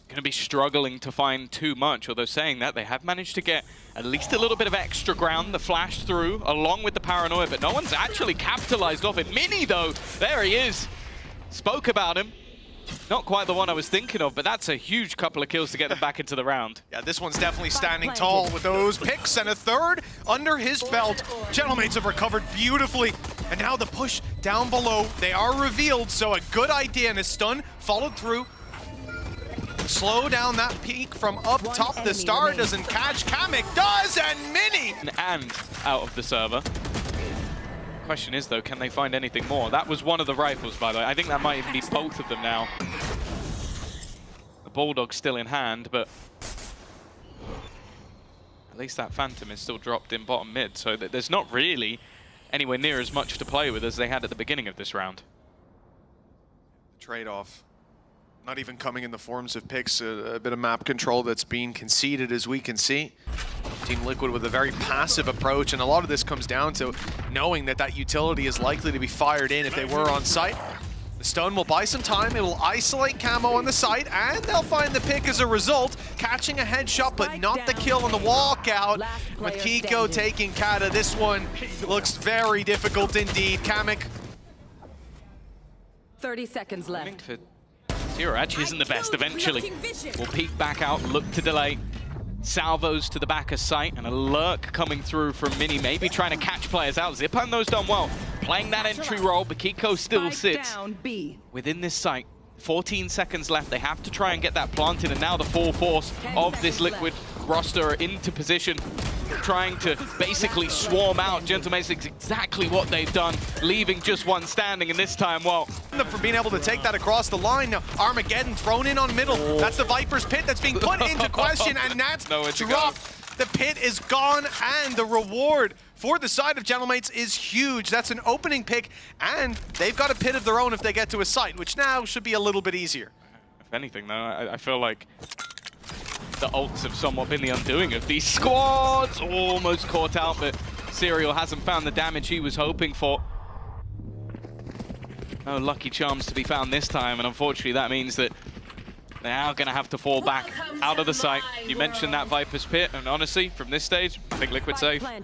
going to be struggling to find too much, although saying that, they have managed to get at least a little bit of extra ground, the flash through, along with the paranoia, but no one's actually capitalized off it. Mini, though, there he is. Spoke about him. Not quite the one I was thinking of, but that's a huge couple of kills to get them back into the round. Yeah, this one's definitely standing tall with those picks and a third under his belt. Gentlemates have recovered beautifully, and now the push down below. They are revealed, so a good idea, and a stun followed through. Slow down that peak from up top. The star doesn't catch. Kamek does, and Mini! And out of the server. Question is, though, can they find anything more? That was one of the rifles, by the way. I think that might even be both of them now. The Bulldog's still in hand, but at least that Phantom is still dropped in bottom mid, so that there's not really anywhere near as much to play with as they had at the beginning of this round. Trade-off. Not even coming in the forms of picks, a bit of map control that's being conceded, as we can see. Team Liquid with a very passive approach, and a lot of this comes down to knowing that that utility is likely to be fired in if they were on site. The stun will buy some time, it will isolate Camo on the site, and they'll find the pick as a result, catching a headshot, but not the kill on the walkout. With Kiko taking Kata, this one looks very difficult indeed. Kamek. 30 seconds left. Zero actually isn't the best eventually. We'll peek back out, look to delay. Salvos to the back of sight, and a lurk coming through from Mini, maybe trying to catch players out. Zipan those done well, playing that entry role, but Kiko still sits within this site. 14 seconds left, they have to try and get that planted, and now the full force of this Liquid roster are into position, trying to basically swarm out. Gentlemates is exactly what they've done, leaving just one standing, and this time, well... For being able to take that across the line. Now, Armageddon thrown in on middle. Oh. That's the Viper's pit that's being put into question, and Nats dropped. The pit is gone, and the reward for the side of Gentlemates is huge. That's an opening pick, and they've got a pit of their own if they get to a site, which now should be a little bit easier. If anything, though, I feel like the ults have somewhat been the undoing of these squads. Almost caught out, but Serial hasn't found the damage he was hoping for. No Lucky Charms to be found this time, and unfortunately that means that they are going to have to fall back out of the site. You mentioned that Viper's pit, and honestly, from this stage, I think Liquid safe. I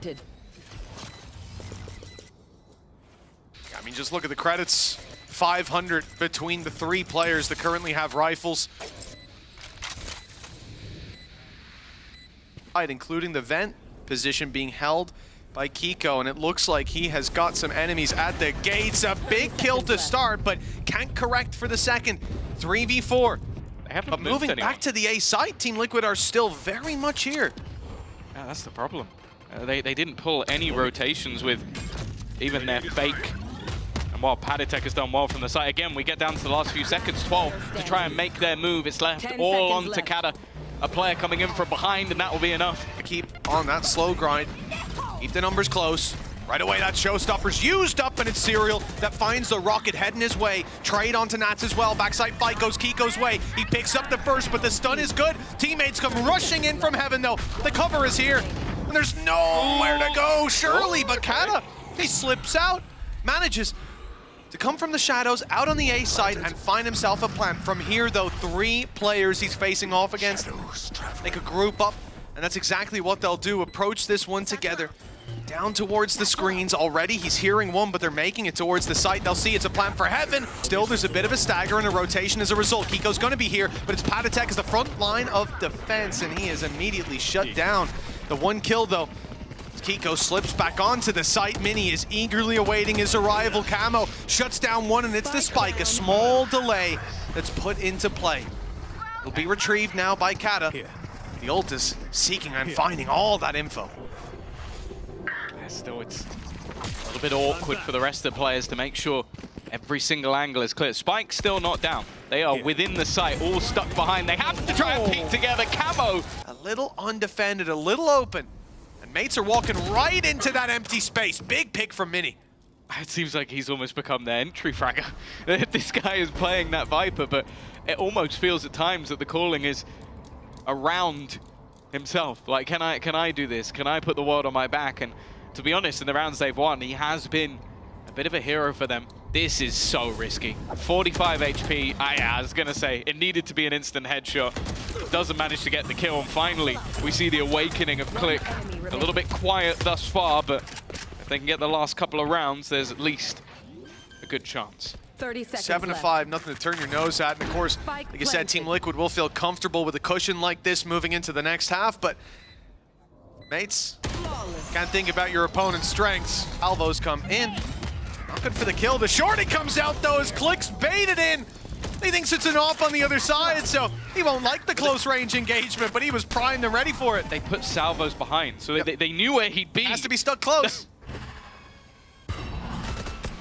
mean, just look at the credits. 500 between the three players that currently have rifles. Including the vent position being held by Kiko, and it looks like he has got some enemies at the gates. A big kill to start, but can't correct for the second. 3v4. But moving back to the A site, Team Liquid are still very much here. Yeah, that's the problem. They didn't pull any rotations with even their fake. And while Paditek has done well from the site, again, we get down to the last few seconds, 12, to try and make their move. It's left all on to Kata. A player coming in from behind, and that will be enough. Keep on that slow grind. Keep the numbers close. Right away, that showstopper's used up, and it's Serial that finds the rocket heading his way. Trade onto Nats as well. Backside fight goes Kiko's way. He picks up the first, but the stun is good. Teammates come rushing in from heaven, though. The cover is here, and there's nowhere to go, surely. But Kata, he slips out, manages to come from the shadows out on the A side and find himself a plant. From here, though, 3 players he's facing off against. They could group up, and that's exactly what they'll do. Approach this one together. Down towards the screens. Already he's hearing one, but they're making it towards the site. They'll see it's a plant for heaven. Still, there's a bit of a stagger and a rotation as a result. Kiko's going to be here, but it's Paditek as the front line of defense, and he is immediately shut down. The one kill, though, Kiko slips back onto the site. Mini is eagerly awaiting his arrival. Camo shuts down one, and it's the spike. A small delay that's put into play. It'll be retrieved now by Kata. The ult is seeking and finding all that info. Still, it's a little bit awkward for the rest of the players to make sure every single angle is clear. Spike's still not down. They are within the site, all stuck behind. They have to try and peek together. Camo! A little undefended, a little open. And mates are walking right into that empty space. Big pick from Mini. It seems like he's almost become their entry fragger. This guy is playing that Viper, but it almost feels at times that the calling is around himself. Like, can I do this? Can I put the world on my back? And to be honest, in the rounds they've won, he has been a bit of a hero for them. This is so risky. 45 HP. I was gonna say, it needed to be an instant headshot. Doesn't manage to get the kill, and finally, we see the awakening of Click. A little bit quiet thus far, but if they can get the last couple of rounds, there's at least a good chance. 30 seconds 7-5, nothing to turn your nose at. And of course, like I said, Team Liquid will feel comfortable with a cushion like this moving into the next half, but mates, can't think about your opponent's strengths. Alvos come in. Not good for the kill. The shorty comes out though as Click's baited in. He thinks it's an off on the other side, so he won't like the close range engagement, but he was primed and ready for it. They put salvos behind, so they knew where he'd be. Has to be stuck close.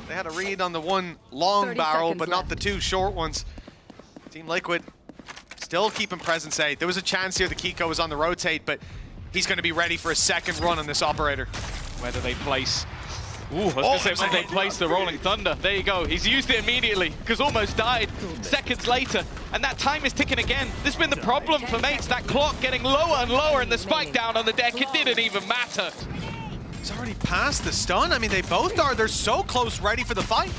They had a read on the one long barrel, but not the two short ones. Team Liquid still keeping presence A. There was a chance here the Kiko was on the rotate, but he's going to be ready for a second run on this operator. Whether they place... Ooh, I was going to say, whether they place the Rolling Thunder. There you go. He's used it immediately, because almost died seconds later. And that time is ticking again. This has been the problem for mates. That clock getting lower and lower, and the spike down on the deck, it didn't even matter. He's already past the stun. I mean, they both are. They're so close, ready for the fight.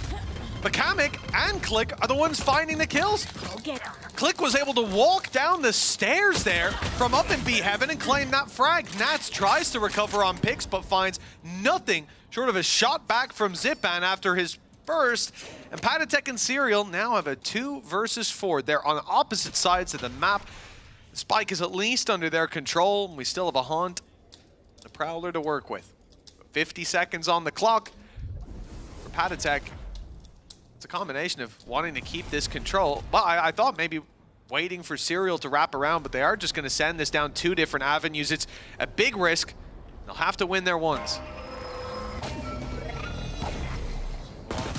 But Kamek and Click are the ones finding the kills. Click was able to walk down the stairs there from up in B Heaven and claim that frag. Nats tries to recover on picks, but finds nothing short of a shot back from Zipan after his burst. And Patatek and Serial now have a 2 versus 4. They're on opposite sides of the map. The spike is at least under their control, and we still have a Haunt, a Prowler to work with. 50 seconds on the clock for Patatek. It's a combination of wanting to keep this control. Well, I thought maybe waiting for Serial to wrap around, but they are just going to send this down 2 different avenues. It's a big risk. They'll have to win their ones.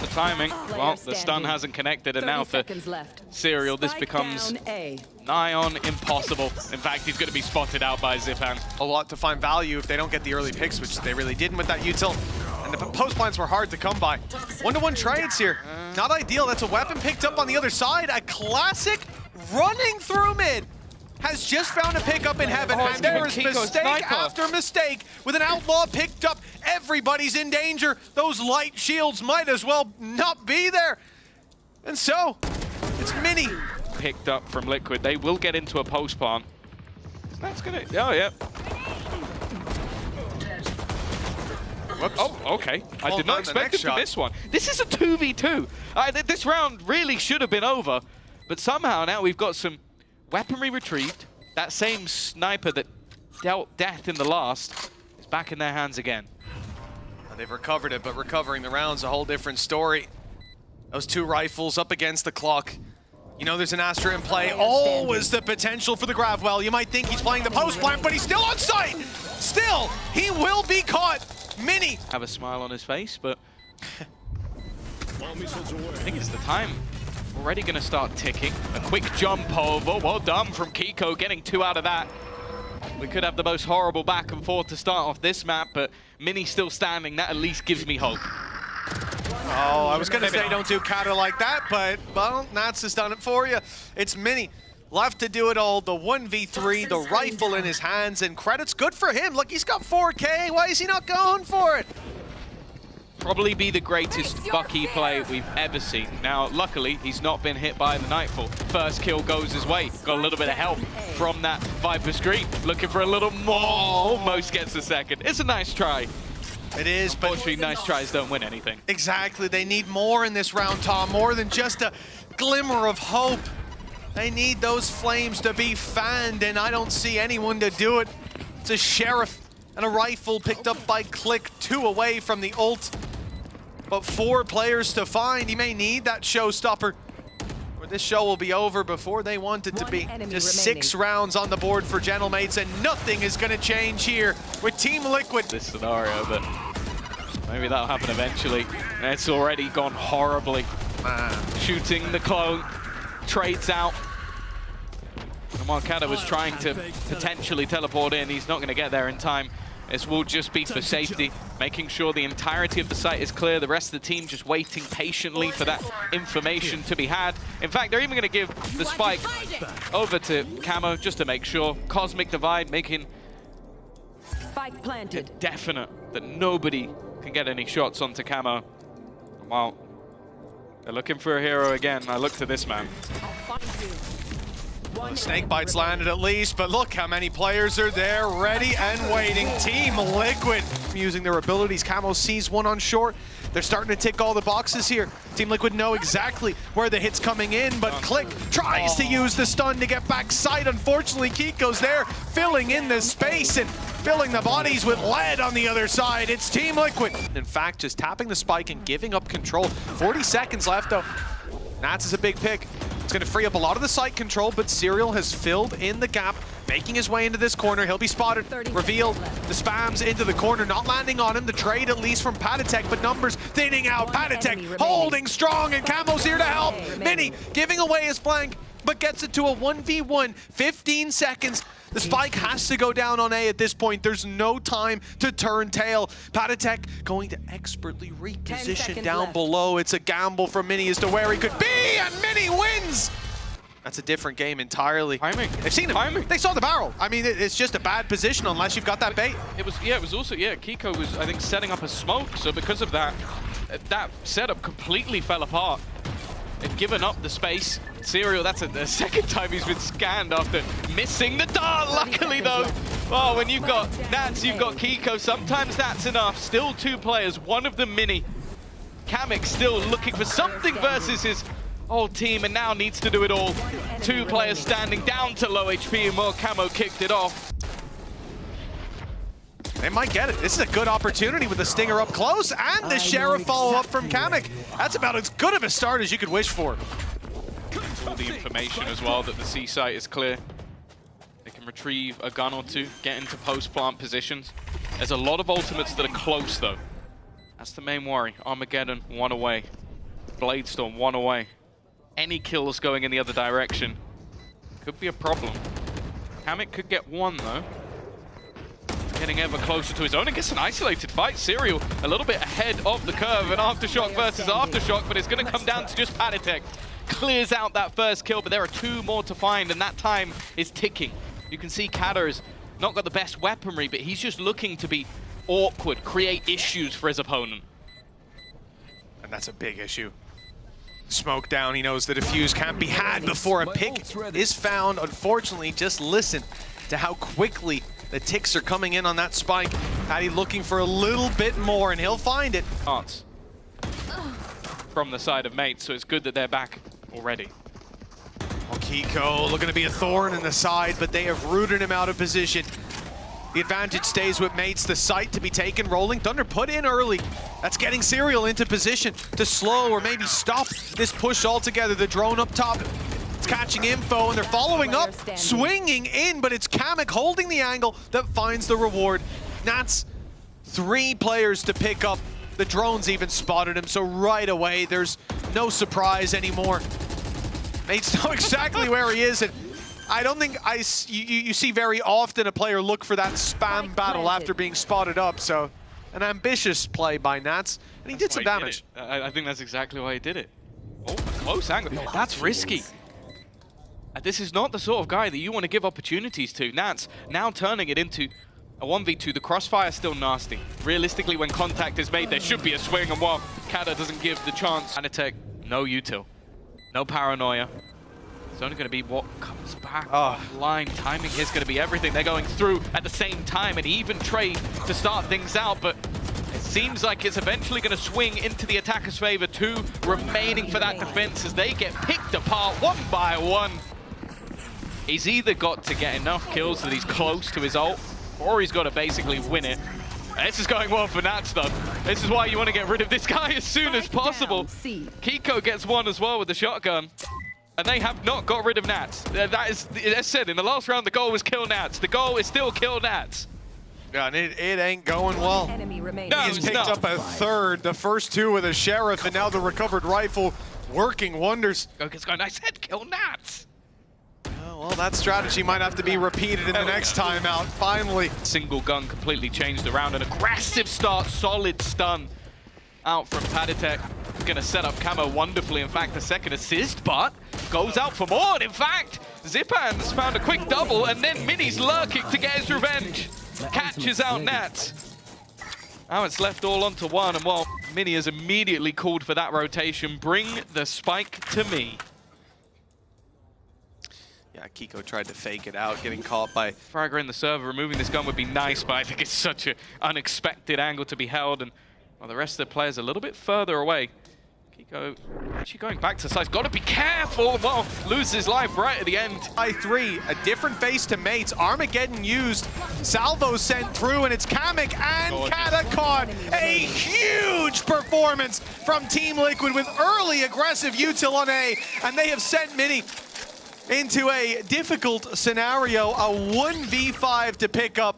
The timing. Well, the stun hasn't connected, and now for Serial, this becomes nigh on impossible. In fact, he's going to be spotted out by Zipan. A lot to find value if they don't get the early picks, which they really didn't with that util. And the post plants were hard to come by. 1-to-1 trades here. Not ideal. That's a weapon picked up on the other side. A classic running through mid. Has just found a pickup in Heaven, and there is mistake after mistake with an Outlaw picked up. Everybody's in danger. Those light shields might as well not be there. And so, it's Mini. Picked up from Liquid. They will get into a post plant. That's gonna, oh yeah. Whoops. Oh, okay. I did not expect him to miss one. This is a 2v2. This round really should have been over, but somehow now we've got some weaponry retrieved. That same sniper that dealt death in the last is back in their hands again. They've recovered it, but recovering the round's a whole different story. Those 2 rifles up against the clock. You know there's an Astra in play. Always the potential for the grab. Well, you might think he's playing the post plant, but he's still on site. Still, he will be caught. Mini. Have a smile on his face, but I think it's the time. Already going to start ticking. A quick jump over. Well done from Kiko, getting 2 out of that. We could have the most horrible back and forth to start off this map, but Mini still standing. That at least gives me hope. Oh, I was going to say don't do Kata like that, but, well, Nats has done it for you. It's Mini. Left to do it all. The 1v3, the rifle in his hands, and credit's good for him. Look, he's got 4K. Why is he not going for it? Probably be the greatest Bucky play we've ever seen. Now, luckily, he's not been hit by the Nightfall. First kill goes his way. Got a little bit of help from that Viper screen. Looking for a little more. Almost gets a second. It's a nice try. It is, but unfortunately, nice tries don't win anything. Exactly. They need more in this round, Tom. More than just a glimmer of hope. They need those flames to be fanned, and I don't see anyone to do it. It's a Sheriff and a rifle picked up by Click, 2 away from the ult. But 4 players to find. He may need that showstopper, or this show will be over before they want it to be. Just 6 rounds on the board for Gentlemates, and nothing is going to change here with Team Liquid. This scenario, but maybe that'll happen eventually. It's already gone horribly. Shooting the clone, trades out. And while Kata was trying to potentially teleport in, he's not going to get there in time. This will just be for safety, making sure the entirety of the site is clear. The rest of the team just waiting patiently for that information to be had. In fact, they're even going to give the spike over to Camo just to make sure. Cosmic Divide making spike planted. it definite that nobody can get any shots onto Camo. While They're looking for a hero again. I look to this man. Snake bites landed at least, but look how many players are there, ready and waiting. Team Liquid using their abilities. Camo sees one on short. They're starting to tick all the boxes here. Team Liquid know exactly where the hit's coming in, but Click tries to use the stun to get back sight. Unfortunately, Kiko's there, filling in the space and filling the bodies with lead on the other side. It's Team Liquid. In fact, just tapping the spike and giving up control. 40 seconds left, though. Nats is a big pick. It's going to free up a lot of the site control, but Serial has filled in the gap, making his way into this corner. He'll be spotted. Reveal the spams into the corner, not landing on him. The trade, at least from Patatek, but numbers thinning out. Patatek holding strong, and Camo's here to help. Mini giving away his flank, but gets it to a 1v1. 15 seconds. The spike has to go down on A at this point. There's no time to turn tail. Patatek going to expertly reposition down below. It's a gamble for Mini as to where he could be, and Mini wins! That's a different game entirely. Timing. They've seen him. Timing. They saw the barrel. I mean, it's just a bad position unless you've got that bait. It was also, Kiko was, I think, setting up a smoke, so because of that, that setup completely fell apart. They've given up the space. Serial, that's the second time he's been scanned after missing the dart. Luckily, though, oh, when you've got Nats, you've got Kiko. Sometimes that's enough. Still two players, one of them Mini. Kamek still looking for something versus his old team, and now needs to do it all. Two players standing down to low HP, and well, Camo kicked it off. They might get it. This is a good opportunity with the Stinger up close and the Sheriff follow-up from Kamek. That's about as good of a start as you could wish for. All the information as well that the C site is clear. They can retrieve a gun or two, get into post-plant positions. There's a lot of ultimates that are close, though. That's the main worry. Armageddon, one away. Bladestorm, one away. Any kills going in the other direction could be a problem. Kamek could get one, though. Getting ever closer to his own and gets an isolated fight. Serial a little bit ahead of the curve, and Aftershock versus Aftershock, but it's going to come down to just Patatek. Clears out that first kill, but there are two more to find, and that time is ticking. You can see Kata has not got the best weaponry, but he's just looking to be awkward, create issues for his opponent. And that's a big issue. Smoke down, he knows the defuse can't be had before a pick is found. Unfortunately, just listen to how quickly the ticks are coming in on that spike. Patty looking for a little bit more, and he'll find it. Chance from the side of mates, so it's good that they're back already. Well, Kiko looking to be a thorn in the side, but they have rooted him out of position. The advantage stays with mates. The site to be taken, rolling Thunder put in early. That's getting Serial into position to slow or maybe stop this push altogether. The drone up top, it's catching info, and they're following up, swinging in, but it's Kamek holding the angle that finds the reward. Nats, 3 players to pick up. The drones even spotted him, so right away, there's no surprise anymore. Mates know exactly where he is, and I don't think you see very often a player look for that spam battle after being spotted up, so an ambitious play by Nats, and he did some damage. I think that's exactly why he did it. Oh, a close angle. That's risky. This is not the sort of guy that you want to give opportunities to. Nats now turning it into a 1v2. The crossfire is still nasty. Realistically, when contact is made, there should be a swing, and while Kata doesn't give the chance, Patatek, no util. No paranoia. It's only going to be what comes back offline. Timing is going to be everything. They're going through at the same time, an even trade to start things out, but it seems like it's eventually going to swing into the attacker's favor. 2 remaining for that defense as they get picked apart one by one. He's either got to get enough kills that he's close to his ult, or he's got to basically win it. This is going well for Nats, though. This is why you want to get rid of this guy as soon as possible. Kiko gets one as well with the shotgun. And they have not got rid of Nats. That is, as said, in the last round, the goal was kill Nats. The goal is still kill Nats. Yeah, and it ain't going well. No, He's picked up a third, the first 2 with a Sheriff, and now the recovered rifle working wonders. Goka's going, I said kill Nats. Well, that strategy might have to be repeated in the next time out, finally. Single gun completely changed around. An aggressive start, solid stun out from Patatek. Going to set up Camo wonderfully. In fact, the second assist, but goes out for more. And in fact, Zipan's found a quick double, and then Mini's lurking to get his revenge. Catches out Nats. Now it's left all onto one, and well, Mini has immediately called for that rotation. Bring the spike to me. Yeah, Kiko tried to fake it out, getting caught by... Fragger in the server, removing this gun would be nice, but I think it's such an unexpected angle to be held, and well, the rest of the players a little bit further away. Kiko actually going back to sides. Got to be careful. Well, loses his life right at the end. By 3, a different face to Mates. Armageddon used. Salvo sent through, and it's Kamek and Katakon. A huge performance from Team Liquid with early aggressive util on A, and they have sent Mini into a difficult scenario. A 1v5 to pick up.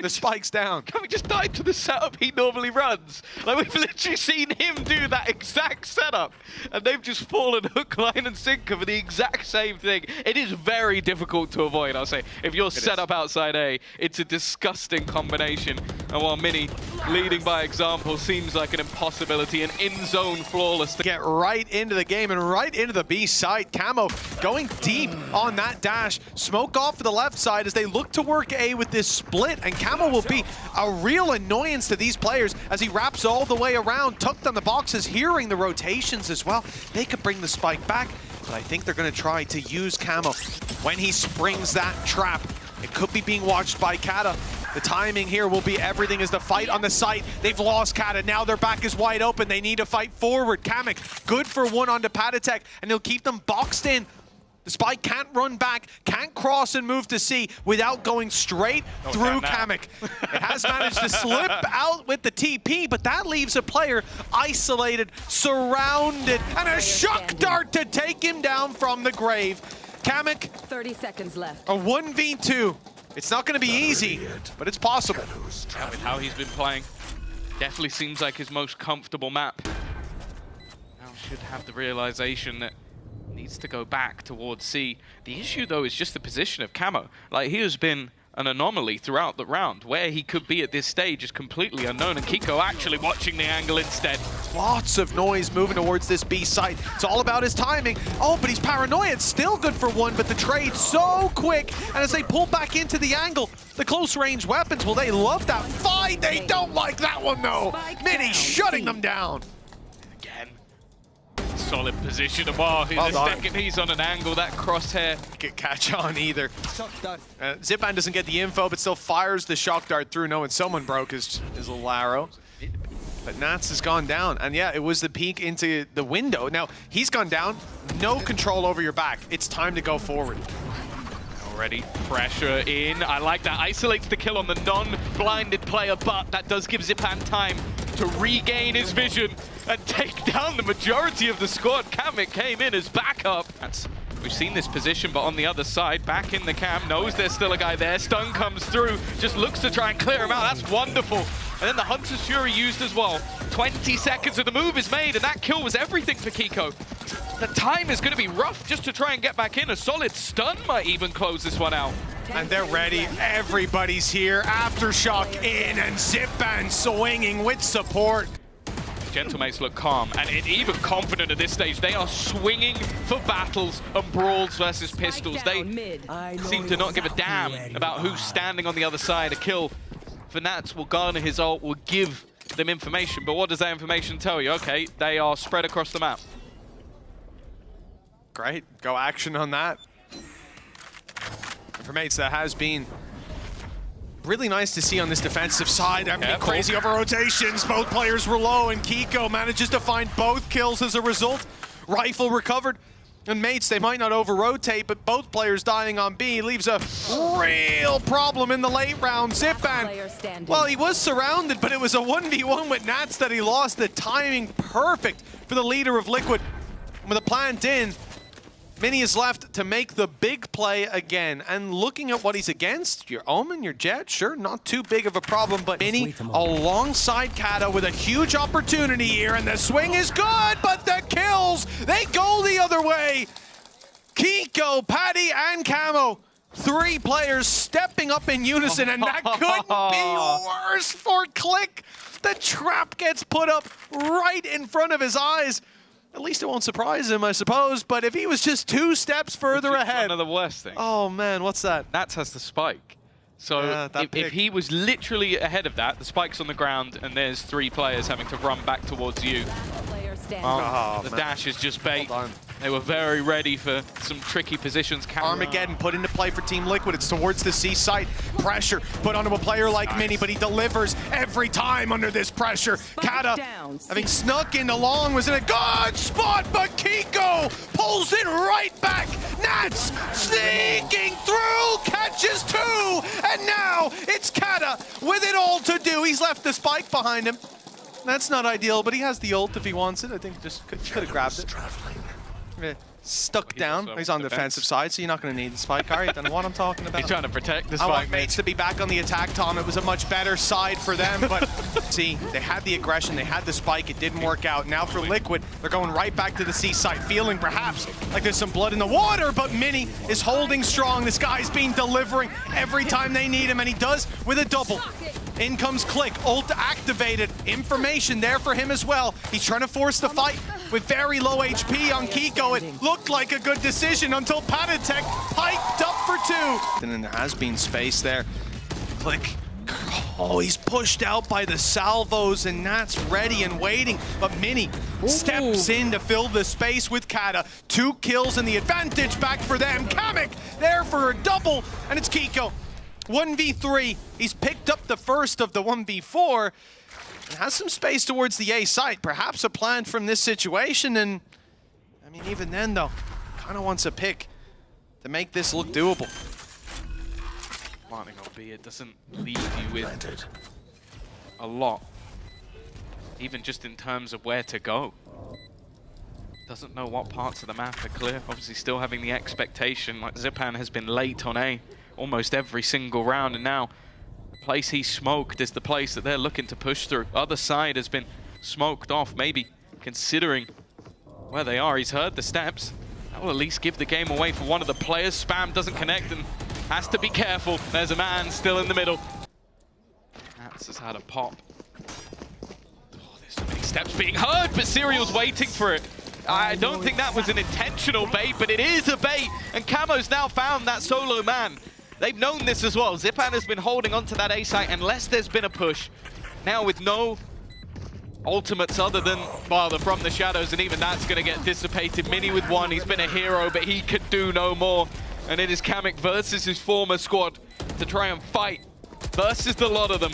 The spike's down. Kamek just died to the setup he normally runs. Like, we've literally seen him do that exact setup, and they've just fallen hook, line, and sinker for the exact same thing. It is very difficult to avoid, I'll say. If you're set up outside A, it's a disgusting combination. And while Mini, leading by example, seems like an impossibility, an in-zone flawless. Get right into the game and right into the B side. Camo going deep on that dash. Smoke off to the left side as they look to work A with this split, and Camo will be a real annoyance to these players as he wraps all the way around, tucked on the boxes, hearing the rotations as well. They could bring the spike back, but I think they're going to try to use Camo when he springs that trap. It could be being watched by Kata. The timing here will be everything as the fight on the site. They've lost Kata. Now their back is wide open. They need to fight forward. Kamek, good for one onto Patatek, and he'll keep them boxed in. The spike can't run back, can't cross and move to C without going straight through Kamek. It has managed to slip out with the TP, but that leaves a player isolated, surrounded, and a shock dart to take him down from the grave. Kamek, 30 seconds left. A 1v2. It's not going to be easy, but it's possible. Yeah, with how he's been playing, definitely seems like his most comfortable map. Now should have the realization that needs to go back towards C. The issue, though, is just the position of Camo. Like, he has been an anomaly throughout the round. Where he could be at this stage is completely unknown, and Kiko actually watching the angle instead. Lots of noise moving towards this B site. It's all about his timing. Oh, but he's paranoid. It's still good for one, but the trade so quick. And as they pull back into the angle, the close range weapons, well, they love that fight. They don't like that one, though. Mini shutting them down. Again. Solid position of War. The second he's on an angle, that crosshair can't catch on either. Zipan doesn't get the info, but still fires the shock dart through, knowing someone broke his little arrow. But Nats has gone down, and yeah, it was the peek into the window. Now, he's gone down, no control over your back. It's time to go forward. Already pressure in. I like that. Isolates the kill on the non-blinded player, but that does give Zipan time to regain his vision and take down the majority of the squad. Kamek came in as backup. We've seen this position, but on the other side, back in the cam, knows there's still a guy there. Stun comes through, just looks to try and clear him out. That's wonderful. And then the Hunter's Fury used as well. 20 seconds of the move is made, and that kill was everything for Kiko. The time is going to be rough just to try and get back in. A solid stun might even close this one out. And they're ready. Everybody's here. Aftershock in, and Zipan swinging with support. Gentlemates look calm and even confident at this stage. They are swinging for battles and brawls versus pistols. They seem to not give a damn about who's standing on the other side. A kill for Nats will garner his ult, will give them information. But what does that information tell you? Okay, they are spread across the map. Great, go action on that. And for Mates, that has been really nice to see on this defensive side. Crazy over rotations. Both players were low, and Kiko manages to find both kills as a result. Rifle recovered. And Mates, they might not over-rotate, but both players dying on B leaves a real problem in the late round. Zipan, well, he was surrounded, but it was a 1v1 with Nats that he lost. The timing perfect for the leader of Liquid. With a plant in, Mini is left to make the big play again. And looking at what he's against, your Omen, your Jet, sure, not too big of a problem, but Mini alongside Kata with a huge opportunity here, and the swing is good, but the kills, they go the other way. Kiko, Paddy, and Camo, 3 players stepping up in unison, and that couldn't be worse for Click. The trap gets put up right in front of his eyes. At least it won't surprise him, I suppose, but if he was just 2 steps further ahead. One of the worst things. Oh man, what's that? Nats has the spike. So Yeah, if he was literally ahead of that, the spike's on the ground and there's 3 players having to run back towards you. Player standing. Oh, The man. dash is just bait. Well done. They were very ready for some tricky positions. Armageddon put into play for Team Liquid. It's towards the C site. Pressure put onto a player like Mini, but he delivers every time under this pressure. Kata, down, having snuck in along, was in a good spot, but Kiko pulls it right back. Nats sneaking through, catches 2, and now it's Kata with it all to do. He's left the spike behind him. That's not ideal, but he has the ult if he wants it. I think just could have grabbed it. Stuck down. He's on the defensive side, so you're not going to need the spike, are you? Then what I'm talking about. He's trying to protect the I want spike. mates to be back on the attack, Tom. It was a much better side for them, but see, they had the aggression, they had the spike, it didn't work out. Now for Liquid, they're going right back to the C side, feeling perhaps like there's some blood in the water, but Mini is holding strong. This guy's been delivering every time they need him, and he does with a double. In comes Click, ult activated, information there for him as well. He's trying to force the fight with very low HP on Kiko. It looked like a good decision until Patatek hiked up for 2. And then there has been space there. Click. Oh, he's pushed out by the salvos, and Nat's ready and waiting. But Mini steps in to fill the space with Kata. 2 kills and the advantage back for them. Kamek there for a double, and it's Kiko. 1v3, he's picked up the first of the 1v4 and has some space towards the A site. Perhaps a plan from this situation, and I mean, even then though, kind of wants a pick to make this look doable. Planting OB, it doesn't leave you with a lot, even just in terms of where to go. Doesn't know what parts of the map are clear. Obviously still having the expectation, like Zipan has been late on A almost every single round, and now the place he smoked is the place that they're looking to push through. Other side has been smoked off, maybe considering where they are. He's heard the steps. That will at least give the game away for one of the players. Spam doesn't connect and has to be careful. There's a man still in the middle. Nats has had a pop. Oh, there's so many steps being heard, but Serial's waiting for it. I don't think that was an intentional bait, but it is a bait, and Camo's now found that solo man. They've known this as well. Zipan has been holding on to that A site unless there's been a push. Now with no ultimates other than, well, from the shadows, and even that's going to get dissipated. Mini with 1, he's been a hero, but he could do no more. And it is Kamek versus his former squad to try and fight versus the lot of them.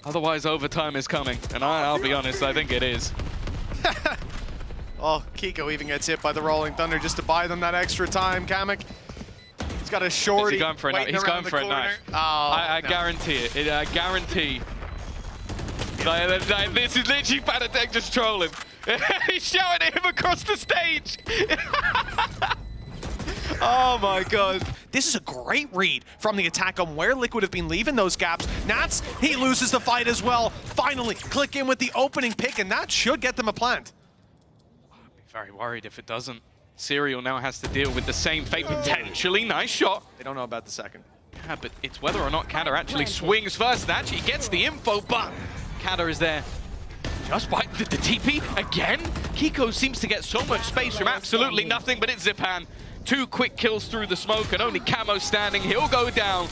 Otherwise, overtime is coming, and I'll be honest, I think it is. Oh, Kiko even gets hit by the Rolling Thunder just to buy them that extra time. Kamek, he's got a shorty. Is he going for a knife? He's going for a knife. Oh, I no. guarantee it. I guarantee. This is literally Panatek just trolling. He's shouting at him across the stage. Oh my god. This is a great read from the attack on where Liquid have been leaving those gaps. Nats, he loses the fight as well. Finally, Click in with the opening pick, and that should get them a plant. I'd be very worried if it doesn't. Serial now has to deal with the same fate, potentially. Nice shot. They don't know about the second. Yeah, but it's whether or not Kata actually swings first and actually gets the info, but Kata is there. Just by the TP again. Kiko seems to get so much space from absolutely nothing, but it's Zipan. 2 quick kills through the smoke, and only Camo standing. He'll go down.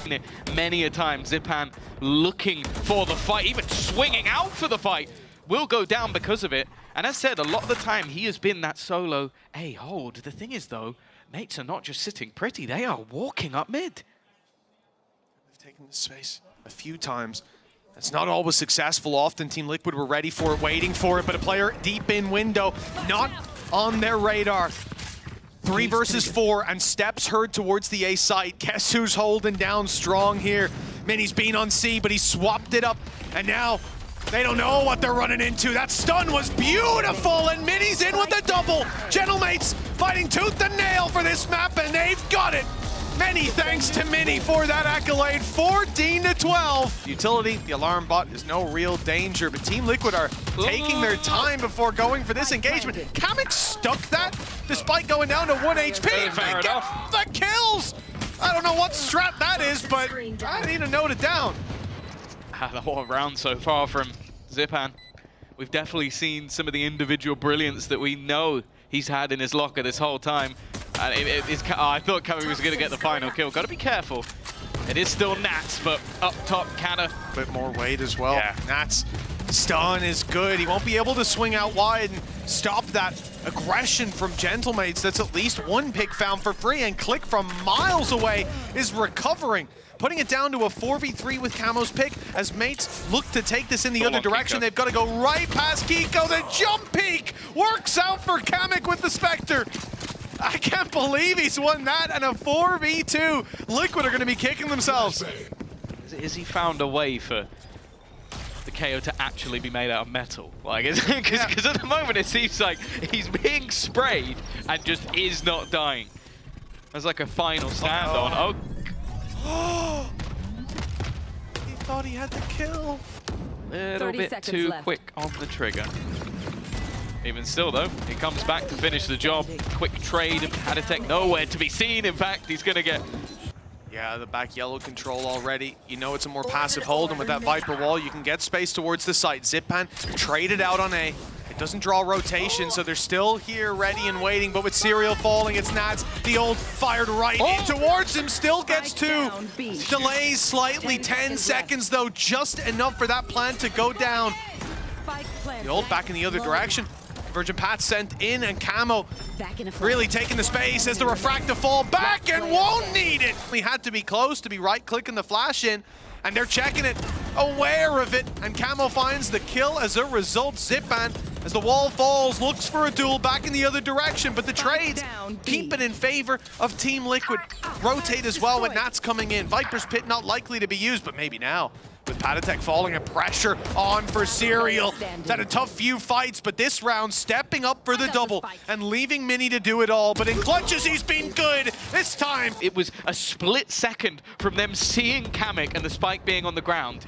Many a time, Zipan looking for the fight, even swinging out for the fight, will go down because of it. And as said, a lot of the time, he has been that solo hold. The thing is, though, mates are not just sitting pretty, they are walking up mid. They've taken this space a few times. It's not always successful. Often Team Liquid were ready for it, waiting for it, but a player deep in window, not on their radar. 3 versus 4, and steps heard towards the A site. Guess who's holding down strong here? Mini's been on C, but he swapped it up, and now they don't know what they're running into. That stun was beautiful, and Mini's in with the double. Gentlemates fighting tooth and nail for this map, and they've got it. Many thanks to Mini for that accolade. 14-12. Utility, the alarm bot, is no real danger, but Team Liquid are taking their time before going for this engagement. Kamek stuck that despite going down to 1 HP. They get the kills. I don't know what strat that is, but I need to note it down. Had a whole round so far from Zipan. We've definitely seen some of the individual brilliance that we know he's had in his locker this whole time. And I thought Kami was going to get the final kill. Got to be careful. It is still Nats, but up top, Canna. A bit more weight as well. Yeah. Nats stun is good. He won't be able to swing out wide and stop that aggression from Gentlemates. That's at least one pick found for free, and Click from miles away is recovering, putting it down to a 4v3 with Camo's pick as Mates look to take this in the other direction. Kiko. They've got to go right past Kiko. The jump peek works out for Kamek with the Spectre. I can't believe he's won that, and a 4v2. Liquid are going to be kicking themselves. Is he found a way for the KO to actually be made out of metal? Like, because at the moment it seems like he's being sprayed and just is not dying. There's like a final stand on. Oh. He thought he had the kill. A little bit too quick on the trigger. Even still, though, he comes back to finish the job. Quick trade, Haditech nowhere to be seen. In fact, he's going to get... Yeah, the back yellow control already. You know it's a more passive hold, and with that Viper wall, you can get space towards the site. Zipan traded out on A. It doesn't draw rotation, so they're still here ready and waiting, but with Serial falling, it's Nats. The ult fired right in towards him, still gets two. Delays slightly, 10 seconds, though, just enough for that plant to go down. The ult back in the other direction. Virgin Pat sent in, and Camo really taking the space as the refractive fall back and won't need it. He had to be close to be right-clicking the flash in, and they're checking it, aware of it, and Camo finds the kill as a result. Zipan, as the wall falls, looks for a duel back in the other direction, but the trades keep it in favor of Team Liquid. Rotate as well with Nats coming in. Viper's Pit not likely to be used, but maybe now. With Paditech falling and pressure on for Serial. He's had a tough few fights, but this round stepping up for the double and leaving Mini to do it all. But in clutches, he's been good this time. It was a split second from them seeing Kamek and the spike being on the ground.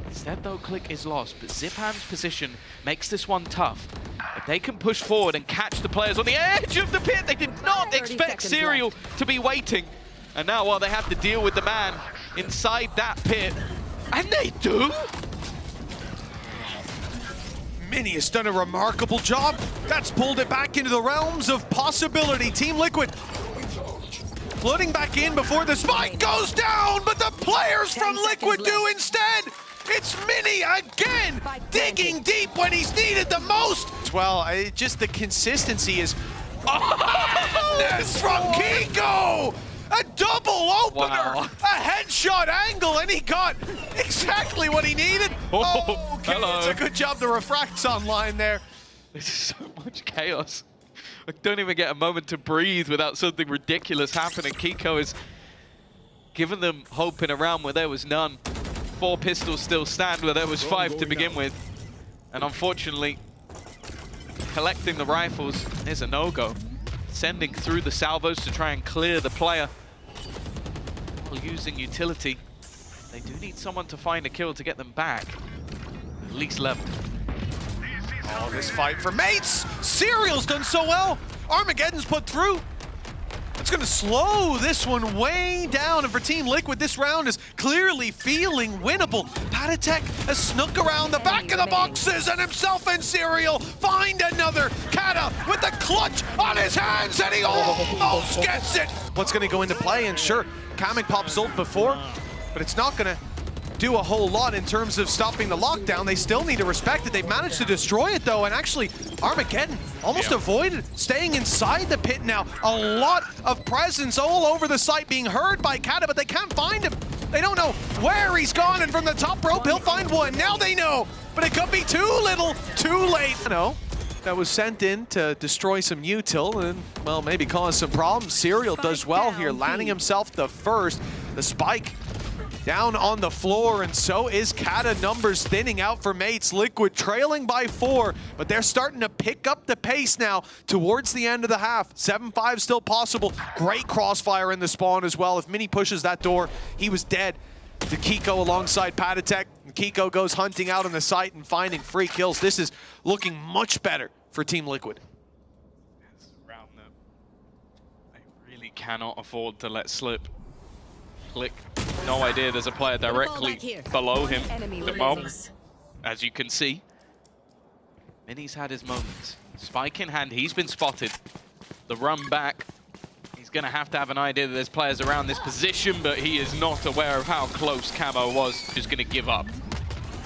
Instead, though, Click is lost, but Zipan's position makes this one tough. If they can push forward and catch the players on the edge of the pit, they did not expect Serial to be waiting. And now, while they have to deal with the man inside that pit, and they do! Mini has done a remarkable job. That's pulled it back into the realms of possibility. Team Liquid floating back in before the spike goes down, but the players from Liquid do instead. It's Mini again, digging deep when he's needed the most. Well, just the consistency is... Madness from Kiko! A double opener, a headshot angle, and he got exactly what he needed. Oh, okay, it's a good job the refract's online there. There's so much chaos. I don't even get a moment to breathe without something ridiculous happening. Kiko is giving them hope in a round where there was none. 4 pistols still stand where there was 5 to begin with. And unfortunately, collecting the rifles is a no-go. Sending through the salvos to try and clear the player. While using utility, they do need someone to find a kill to get them back. At least level. Oh, this fight for Mates! Serial's done so well! Armageddon's put through! It's gonna slow this one way down, and for Team Liquid, this round is clearly feeling winnable. Paditech has snuck around the back of the boxes, and himself and Serial find another. Kata with the clutch on his hands, and he almost gets it! What's gonna go into play? And sure, Kamek pops ult before, but it's not gonna do a whole lot in terms of stopping the lockdown. They still need to respect it. They've managed to destroy it, though, and actually, Armageddon almost avoided staying inside the pit now. A lot of presence all over the site being heard by Kata, but they can't find him. They don't know where he's gone, and from the top rope, he'll find one. Now they know, but it could be too little, too late. No, that was sent in to destroy some util and, well, maybe cause some problems. Serial does well here, landing himself the first. The spike down on the floor, and so is Kata. Numbers thinning out for Mates. Liquid trailing by 4, but they're starting to pick up the pace now towards the end of the half. 7-5 still possible. Great crossfire in the spawn as well. If Mini pushes that door, he was dead. To Kiko alongside Paditech. Kiko goes hunting out on the site and finding free kills. This is looking much better for Team Liquid. It's a round that they really cannot afford to let slip. Click. No idea there's a player directly below him. The moment, as you can see, Mini's had his moments. Spike in hand, he's been spotted. The run back gonna have to have an idea that there's players around this position, but he is not aware of how close Camo was. Just gonna give up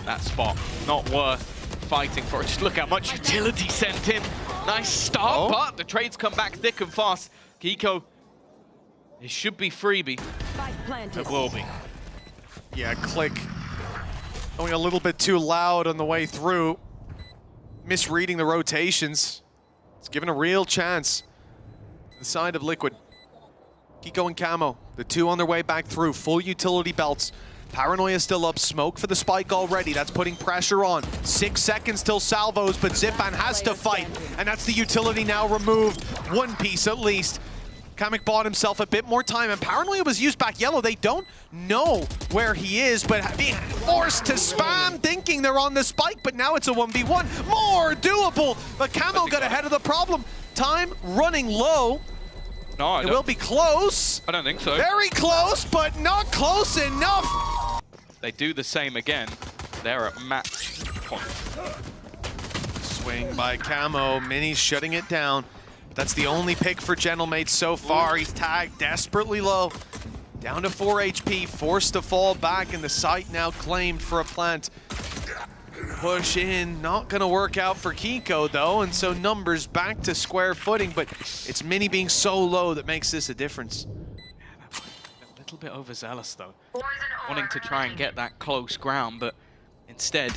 that spot. Not worth fighting for. Just look how much utility sent in. Nice start, but the trades come back thick and fast. Kiko, it should be freebie. Spike planted. It will be. Yeah, Click going a little bit too loud on the way through. Misreading the rotations. It's given a real chance. The side of Liquid. Kiko and Camo, the two on their way back through. Full utility belts. Paranoia still up. Smoke for the spike already. That's putting pressure on. 6 seconds till salvos, but Zipan has to fight. And that's the utility now removed. One piece at least. Kamek bought himself a bit more time, and Paranoia was used back yellow. They don't know where he is, but being forced to spam, thinking they're on the spike, but now it's a 1v1. More doable, but Camo got ahead of the problem. Time running low. No, it will be close. I don't think so. Very close, but not close enough. They do the same again. They're at match point. Swing by Camo. Mini shutting it down. That's the only pick for Gentlemate so far. He's tagged desperately low. Down to 4 HP, forced to fall back, and the site now claimed for a plant. Push in, not gonna work out for Kiko though, and so numbers back to square footing, but it's Mini being so low that makes this a difference. A little bit overzealous though, wanting to try and get that close ground, but instead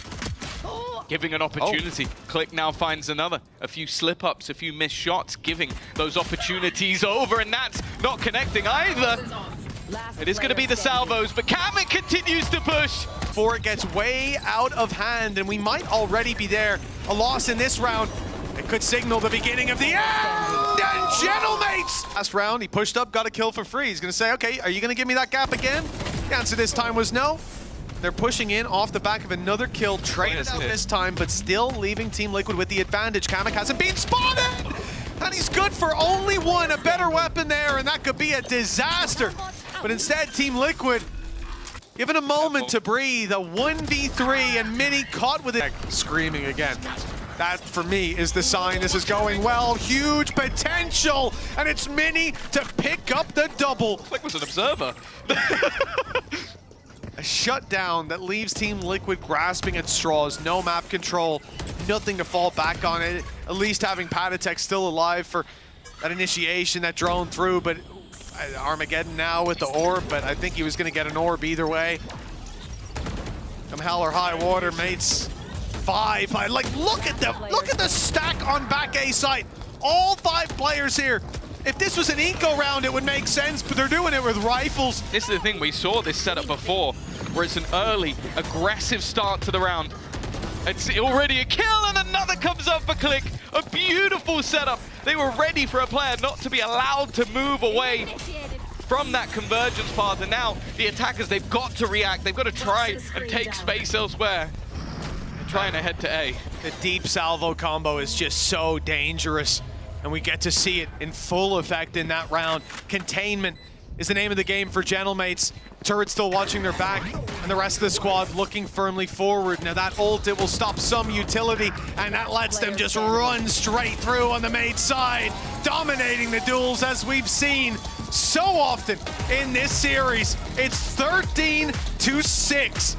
giving an opportunity. Click now finds another. A few slip-ups, a few missed shots, giving those opportunities over, and that's not connecting either. It is going to be the salvos, but Kamek continues to push. Before it gets way out of hand, and we might already be there. A loss in this round. It could signal the beginning of the end. And Gentlemates! Last round, he pushed up, got a kill for free. He's going to say, okay, are you going to give me that gap again? The answer this time was no. They're pushing in off the back of another kill, traded out this time, but still leaving Team Liquid with the advantage. Kamek hasn't been spotted! And he's good for only one, a better weapon there, and that could be a disaster. But instead, Team Liquid, given a moment to breathe, a 1v3, and Mini caught with it. Screaming again. That, for me, is the sign this is going well. Huge potential, and it's Mini to pick up the double. Click was an observer. A shutdown that leaves Team Liquid grasping at straws. No map control, nothing to fall back on it. At least having Patatek still alive for that initiation, that drone through, but Armageddon now with the orb, but I think he was gonna get an orb either way. Come hell or high water, mates. 5. Like, look at the stack on back A site. All 5 players here. If this was an eco round, it would make sense, but they're doing it with rifles. This is the thing, we saw this setup before, where it's an early, aggressive start to the round. It's already a kill, and another comes up for Click. A beautiful setup. They were ready for a player not to be allowed to move away from that convergence path, and now the attackers, they've got to react. They've got to try and take space elsewhere. They're trying to head to A. The deep salvo combo is just so dangerous, and we get to see it in full effect in that round. Containment is the name of the game for Gentlemates. Turret still watching their back, and the rest of the squad looking firmly forward. Now that ult, it will stop some utility, and that lets them just run straight through on the mate side, dominating the duels as we've seen so often in this series. It's 13-6.